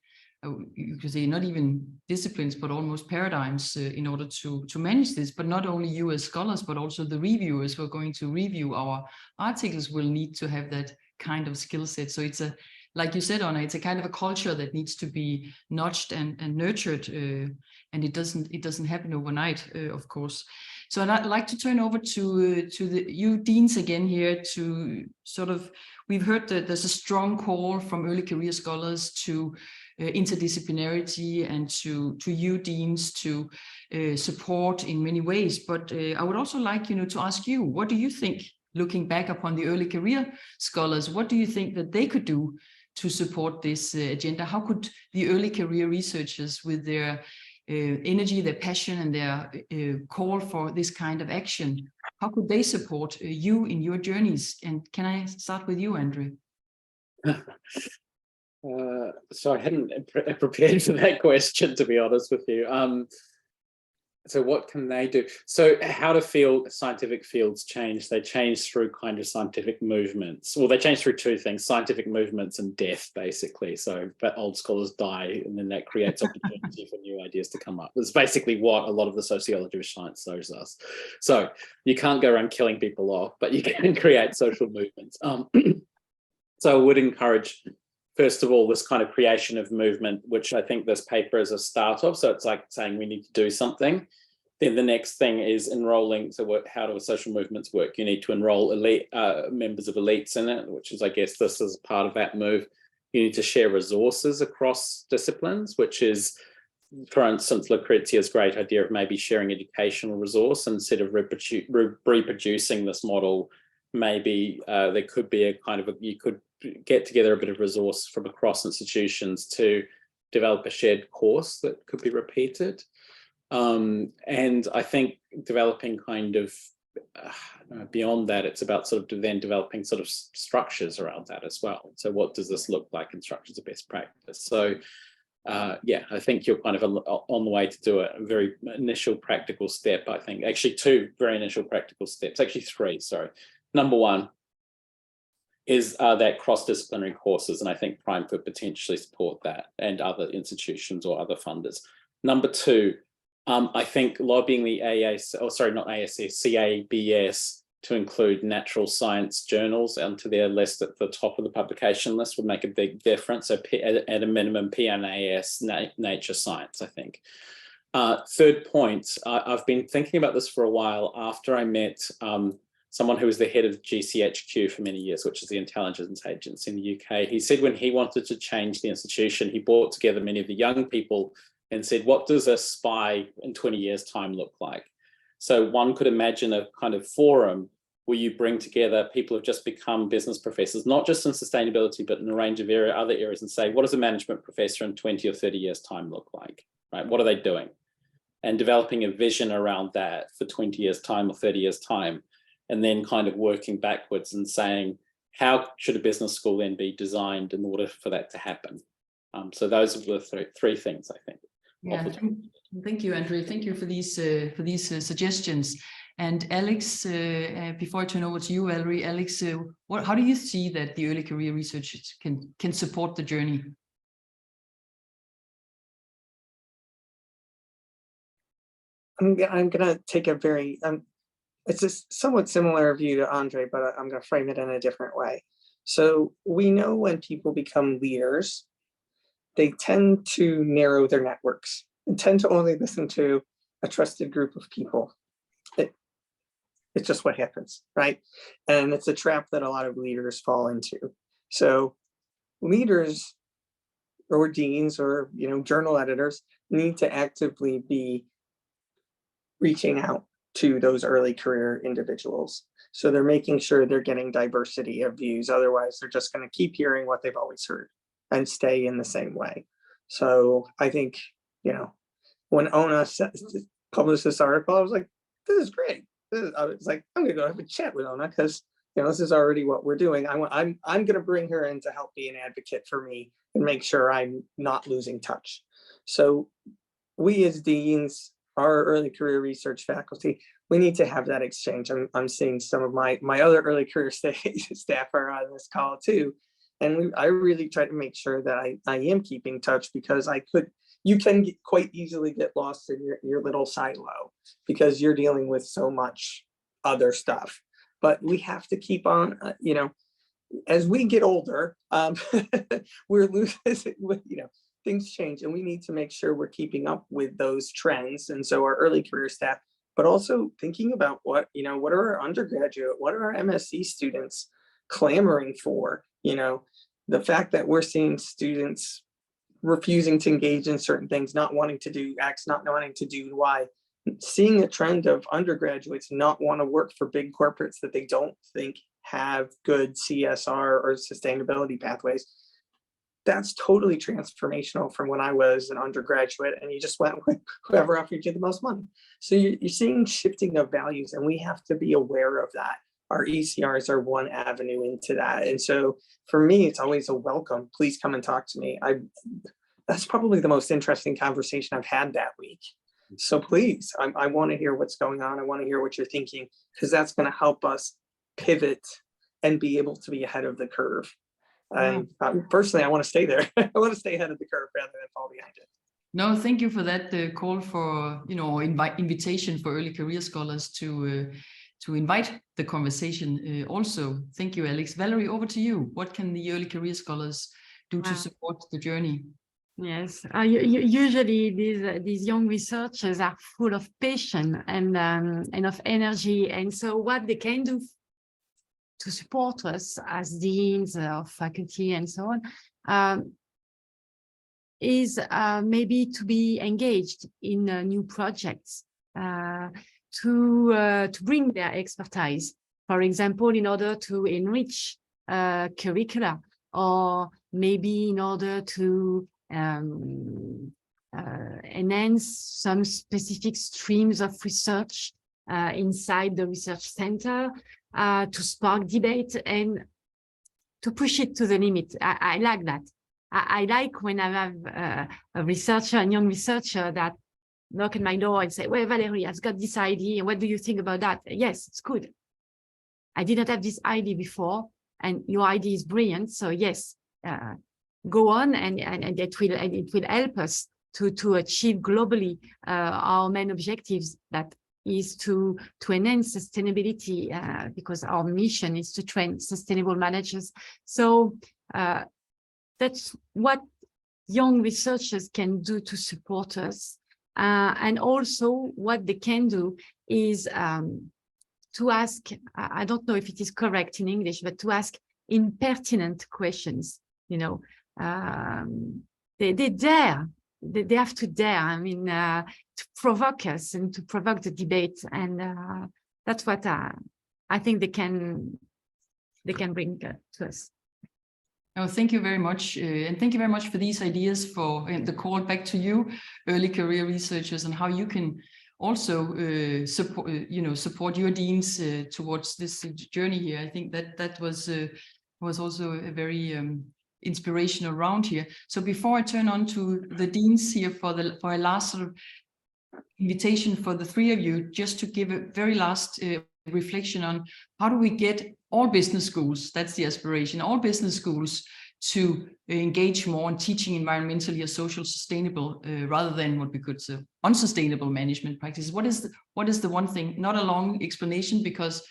you could say not even disciplines, but almost paradigms in order to manage this. But not only you as scholars, but also the reviewers who are going to review our articles will need to have that kind of skill set. So it's like you said, Anna, it's a kind of a culture that needs to be nurtured and nurtured, and it doesn't happen overnight, of course. So I'd like to turn over to you deans again here to sort of, we've heard that there's a strong call from early career scholars to interdisciplinarity and to you deans to support in many ways. But I would also like, to ask you, what do you think, looking back upon the early career scholars, what do you think that they could do to support this agenda? How could the early career researchers, with their energy, their passion, and their call for this kind of action, how could they support you in your journeys? And can I start with you, Andrew? So I hadn't prepared for that question, to be honest with you. So what can they do? So how do scientific fields change? They change through kind of scientific movements. Well, they change through two things: scientific movements and death, basically. So, but old scholars die, and then that creates opportunity for new ideas to come up. That's basically what a lot of the sociology of science shows us. So you can't go around killing people off, but you can create social movements. So I would encourage, first of all, this kind of creation of movement, which I think this paper is a start of. So it's like saying we need to do something. Then the next thing is enrolling. So how do social movements work? You need to enroll elite members of elites in it, which is, I guess, this is part of that move. You need to share resources across disciplines, which is, for instance, Lucrezia's great idea of maybe sharing educational resource instead of reproducing this model. Maybe there could be a kind of, you could get together a bit of resource from across institutions to develop a shared course that could be repeated. And I think developing kind of beyond that, it's about sort of then developing sort of structures around that as well. So what does this look like in structures of best practice? So yeah, I think you're kind of on the way to do it. A very initial practical step, I think. Actually, two very initial practical steps. Actually, three, sorry. Number one is that cross-disciplinary courses, and I think Prime could potentially support that, and other institutions or other funders. Number two, I think lobbying the CABS to include natural science journals onto their list at the top of the publication list would make a big difference. So at a minimum, PNAS, Nature Science, I think. Third point, I've been thinking about this for a while after I met someone who was the head of GCHQ for many years, which is the intelligence agency in the UK. He said when he wanted to change the institution, he brought together many of the young people and said, what does a spy in 20 years' time look like? So one could imagine a kind of forum where you bring together people who've just become business professors, not just in sustainability, but in a range of other areas, and say, what does a management professor in 20 or 30 years' time look like, right? What are they doing? And developing a vision around that for 20 years' time or 30 years' time, and then kind of working backwards and saying, how should a business school then be designed in order for that to happen? So those are the three things, I think. Yeah, thank you, Andrew. Thank you for these suggestions. And Alex, before I turn over to you, Valerie, Alex, how do you see that the early career research can support the journey? I'm going to take a very, it's a somewhat similar view to Andre, but I'm going to frame it in a different way. So we know when people become leaders, they tend to narrow their networks and tend to only listen to a trusted group of people. It's just what happens, right? And it's a trap that a lot of leaders fall into. So leaders or deans or journal editors need to actively be reaching out to those early career individuals. So they're making sure they're getting diversity of views. Otherwise, they're just going to keep hearing what they've always heard and stay in the same way. So I think, when Ona published this article, I was like, this is great. I was like, I'm going to go have a chat with Ona because, this is already what we're doing. I'm going to bring her in to help be an advocate for me and make sure I'm not losing touch. So we as deans, our early career research faculty, we need to have that exchange. I'm seeing some of my other early career staff are on this call too. And I really try to make sure that I am keeping touch, because you can quite easily get lost in your little silo because you're dealing with so much other stuff. But we have to keep on, as we get older, we're losing, things change, and we need to make sure we're keeping up with those trends. And so our early career staff, but also thinking about what are our undergraduate, what are our MSc students clamoring for? The fact that we're seeing students refusing to engage in certain things, not wanting to do X, not wanting to do Y, seeing a trend of undergraduates not want to work for big corporates that they don't think have good CSR or sustainability pathways. that's totally transformational from when I was an undergraduate and you just went with whoever offered you the most money. So you're seeing shifting of values, and we have to be aware of that. Our ECRs are one avenue into that. And so for me, it's always a welcome. Please come and talk to me. That's probably the most interesting conversation I've had that week. So please, I want to hear what's going on. I want to hear what you're thinking, because that's going to help us pivot and be able to be ahead of the curve. And personally, I want to stay there. I want to stay ahead of the curve rather than fall behind it. No, thank you for that call for, invitation for early career scholars to invite the conversation also. Thank you, Alex. Valerie, over to you. What can the early career scholars do to support the journey? Yes, usually these young researchers are full of passion and of energy. And so what they can do to support us as deans of faculty and so on is maybe to be engaged in new projects, to bring their expertise, for example, in order to enrich curricula, or maybe in order to enhance some specific streams of research inside the research center, to spark debate and to push it to the limit. I like that. I like when I have a young researcher that knock on my door and say, well, Valerie, I've got this idea. What do you think about that? Yes, it's good. I did not have this idea before, and your idea is brilliant. So yes, go on, and it will help us to achieve globally our main objectives, that is to enhance sustainability, because our mission is to train sustainable managers. So that's what young researchers can do to support us. And also what they can do is to ask, I don't know if it is correct in English, but to ask impertinent questions. They dare. They have to dare. I mean, to provoke us and to provoke the debate, and that's what I think they can bring to us. Oh, thank you very much, and thank you very much for these ideas, for the call back to you, early career researchers, and how you can also support your deans towards this journey here. I think that was also a very inspirational round here. So before I turn on to the deans here for a last sort of invitation for the three of you, just to give a very last reflection on how do we get all business schools, that's the aspiration, all business schools to engage more in teaching environmentally or social sustainable rather than what we could say unsustainable management practices. What is the one thing, not a long explanation because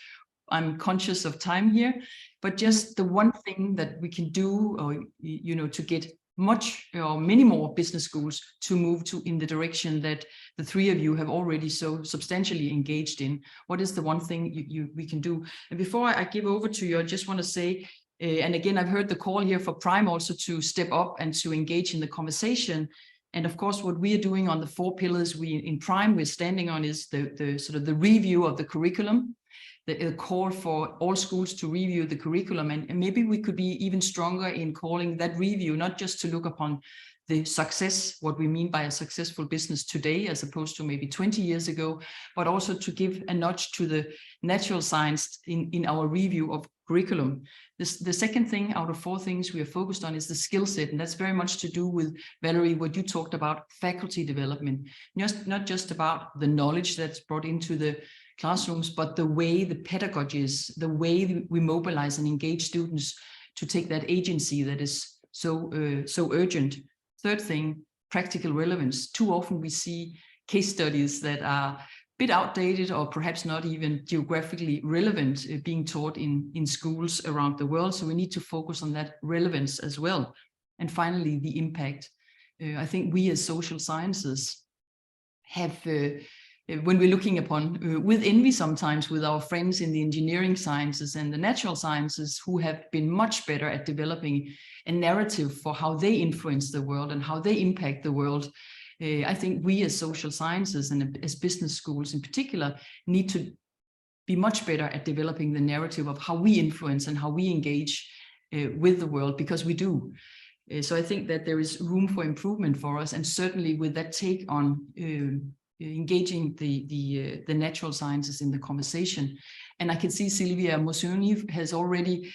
I'm conscious of time here, but just the one thing that we can do, or to get much or many more business schools to move in the direction that the three of you have already so substantially engaged in. What is the one thing we can do? And before I give over to you, I just want to say, and again, I've heard the call here for Prime also to step up and to engage in the conversation. And of course, what we are doing on the 4 pillars in Prime we're standing on is the sort of the review of the curriculum, the call for all schools to review the curriculum. And maybe we could be even stronger in calling that review, not just to look upon the success, what we mean by a successful business today, as opposed to maybe 20 years ago, but also to give a nudge to the natural science in our review of curriculum. The second thing out of 4 things we are focused on is the skill set. And that's very much to do with, Valerie, what you talked about, faculty development, not just about the knowledge that's brought into the classrooms, but the way the pedagogy is, the way we mobilize and engage students to take that agency that is so urgent. Third thing, practical relevance. Too often we see case studies that are a bit outdated or perhaps not even geographically relevant being taught in schools around the world. So we need to focus on that relevance as well. And finally, the impact. I think we as social sciences have when we're looking upon, with envy sometimes, with our friends in the engineering sciences and the natural sciences who have been much better at developing a narrative for how they influence the world and how they impact the world. I think we as social sciences and as business schools in particular need to be much better at developing the narrative of how we influence and how we engage with the world, because we do. So I think that there is room for improvement for us, and certainly with that take on engaging the natural sciences in the conversation. And I can see Silvia Morsing has already,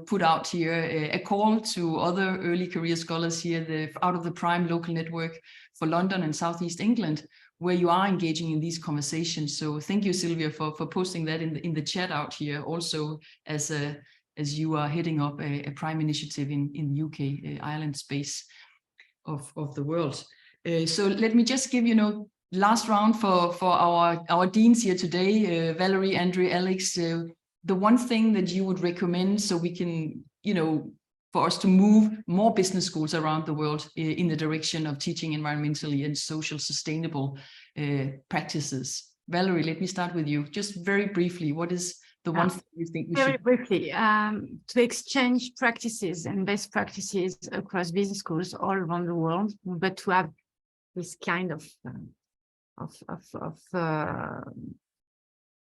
put out here a call to other early career scholars here, out of the Prime local network for London and Southeast England, where you are engaging in these conversations. So thank you, Silvia, for posting that in the chat out here, also as you are heading up a Prime initiative in the UK, Ireland space of the world. So let me just give, last round for our deans here today, Valerie, Andre, Alex, the one thing that you would recommend so we can, for us to move more business schools around the world in the direction of teaching environmentally and social sustainable practices. Valerie, let me start with you. Just very briefly, what is the one thing you think we very should... briefly, to exchange practices and best practices across business schools all around the world, but to have this kind of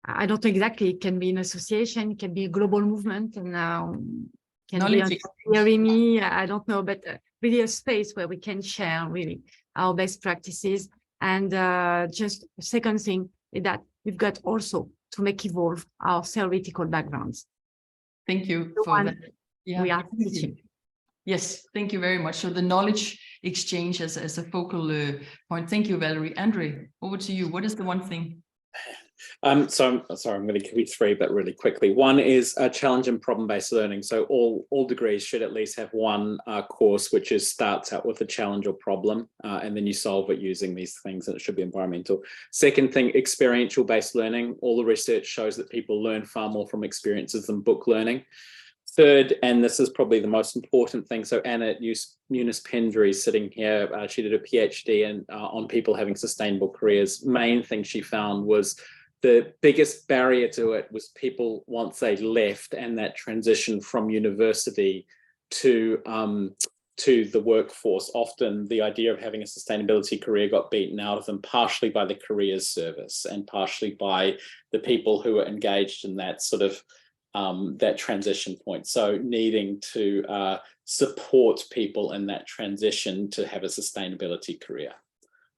I don't know exactly, it can be an association, it can be a global movement, and can be hearing me, I don't know, but really a space where we can share really our best practices. And just a second thing is that we've got also to make evolve our theoretical backgrounds. Thank you for that. Yeah. We are teaching. Yes, thank you very much. So the knowledge exchange as a focal point. Thank you, Valerie. Andre, over to you. What is the one thing? So I'm sorry, I'm going to give you three, but really quickly. One is challenge and problem-based learning. So all degrees should at least have one course which starts out with a challenge or problem, and then you solve it using these things, and it should be environmental. Second thing, experiential-based learning. All the research shows that people learn far more from experiences than book learning. Third, and this is probably the most important thing, so Anna Eunice Pendry sitting here, she did a PhD on people having sustainable careers. Main thing she found was the biggest barrier to it was people, once they left and that transition from university to the workforce, often the idea of having a sustainability career got beaten out of them, partially by the careers service and partially by the people who were engaged in that sort of that transition point. So needing to support people in that transition to have a sustainability career.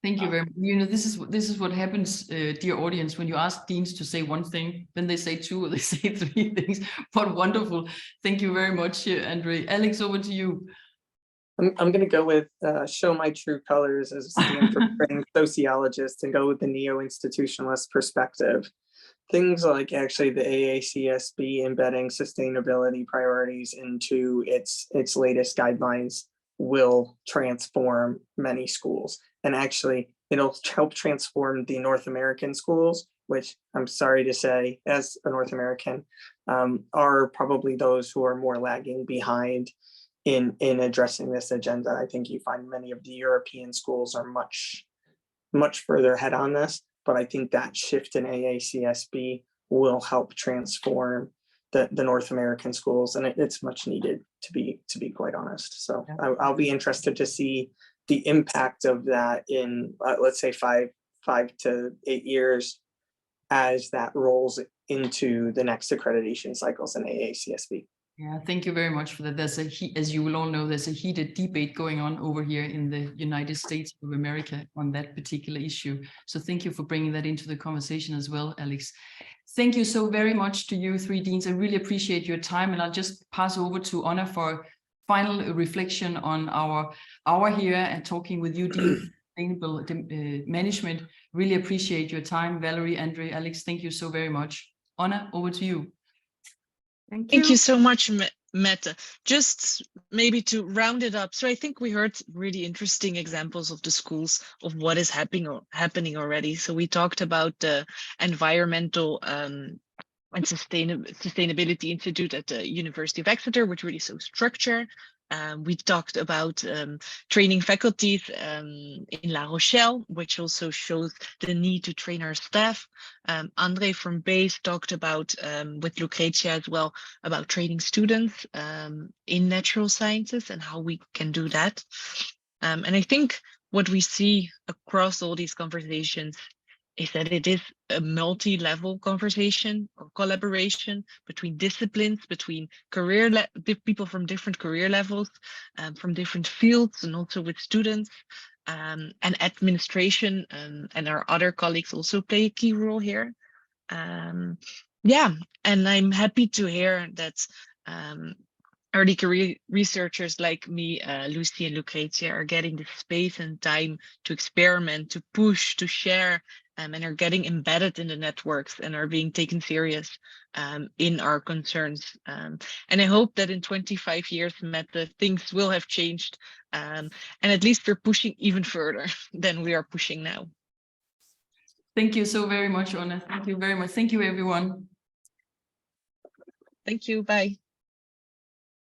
Thank you very much. This is what happens, dear audience, when you ask deans to say one thing, then they say two or they say three things. But wonderful. Thank you very much, Andre. Alex, over to you. I'm going to go with show my true colors as a Stanford trained sociologist and go with the neo-institutionalist perspective. Things like actually the AACSB embedding sustainability priorities into its latest guidelines will transform many schools. And actually, it'll help transform the North American schools, which I'm sorry to say, as a North American, are probably those who are more lagging behind in addressing this agenda. I think you find many of the European schools are much further ahead on this. But I think that shift in AACSB will help transform the North American schools, and it's much needed, to be quite honest. So I'll be interested to see the impact of that in let's say 5 to 8 years as that rolls into the next accreditation cycles in AACSB. Yeah, thank you very much for that. There's as you will all know, there's a heated debate going on over here in the United States of America on that particular issue. So thank you for bringing that into the conversation as well, Alex. Thank you so very much to you three deans. I really appreciate your time, and I'll just pass over to Anna for final reflection on our hour here and talking with you, Dean Sustainable Management. Really appreciate your time, Valerie, Andre, Alex. Thank you so very much. Anna, over to you. Thank you so much, Mette. Just maybe to round it up. So I think we heard really interesting examples of the schools of what is happening already. So we talked about the environmental and sustainability institute at the University of Exeter, which really shows structure. We talked about training faculties in La Rochelle, which also shows the need to train our staff. Andre from BASE talked about, with Lucretia as well, about training students in natural sciences and how we can do that. And I think what we see across all these conversations is that it is a multi-level conversation or collaboration between disciplines, between people from different career levels, from different fields, and also with students. And administration and our other colleagues also play a key role here. Yeah, and I'm happy to hear that early career researchers like me, Lucy and Lucrezia, are getting the space and time to experiment, to push, to share, and are getting embedded in the networks and are being taken serious in our concerns. And I hope that in 25 years, Mette, things will have changed, and at least we're pushing even further than we are pushing now. Thank you so very much, Anna. Thank you very much. Thank you, everyone. Thank you. Bye.